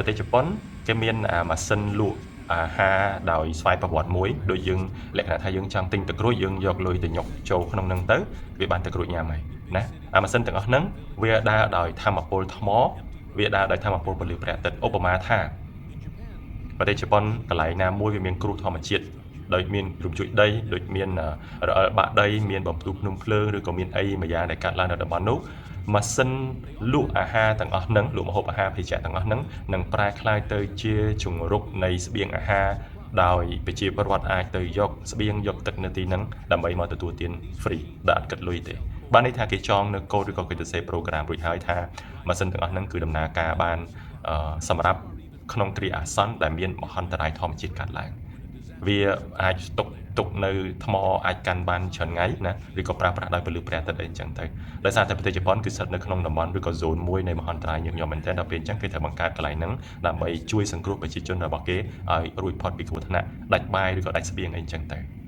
ប្រទេសជប៉ុនគេមានម៉ាស៊ីនលក់អាហារដោយស្វ័យប្រវត្តិមួយដូចយើងលក្ខណៈថាយើងចង់ទិញទឹកក្រូចយើងយកលុយទៅញុកចូលក្នុងហ្នឹងទៅវាបានទឹកក្រូចញ៉ាំហើយណាម៉ាស៊ីនទាំងអស់ហ្នឹងវាដើរដោយថាមពលថ្មវាដើរដោយថាមពលពន្លឺព្រះអាទិត្យឧបមាថាប្រទេសជប៉ុនកន្លែងណាមួយវាមានគ្រោះធម្មជាតិដោយមានរំជួយដីដូចមានរអិលបាក់ដីមានបំផ្ទុះភ្នំភ្លើងឬក៏មានអីមួយយ៉ាងដែលកាត់ឡើងនៅតំបន់នោះម៉ាស៊ីនលក់អាហារទាំងអស់ហ្នឹងលក់ម្ហូបអាហារភេសជ្ជៈទាំងអស់ហ្នឹងនឹងប្រែក្លាយទៅជាជង្រុកនៃស្បៀងអាហារដោយប្រជាពលរដ្ឋអាចទៅយកស្បៀងយកទឹកនៅទីហ្នឹងដើម្បីមកទទួលទាន free ដែលអត់គិតលុយទេបានន័យថាគេចងនៅកូដឬក៏គេទៅសេ program រួចហើយថាម៉ាស៊ីនទាំងអស់ហ្នឹងគឺដំណើរការបានសម្រាប់ក្នុងគ្រាអាសន្នដែលមានមហន្តរាយធម្មជាតិកើតឡើងវាអាចទុកនៅថ្មអាចកាន់បានច្រើនថ្ងៃណាឬក៏ប្រើប្រាស់ដោយពន្លឺព្រះអាទិត្យអីអញ្ចឹងទៅដោយសារតែប្រទេសជប៉ុនគឺស្ថិតនៅក្នុងតំបន់ឬក៏ zone មួយនៃមហន្តរាយញឹកញាប់មែនទែនដល់ពេលអញ្ចឹងគេត្រូវបង្កើតកន្លែងហ្នឹងដើម្បីជួយសង្គ្រោះប្រជាជនរបស់គេឲ្យរួចផុតពីគ្រោះថ្នាក់ដាច់បាយឬក៏ដាច់ស្បៀងអីអញ្ចឹងទៅ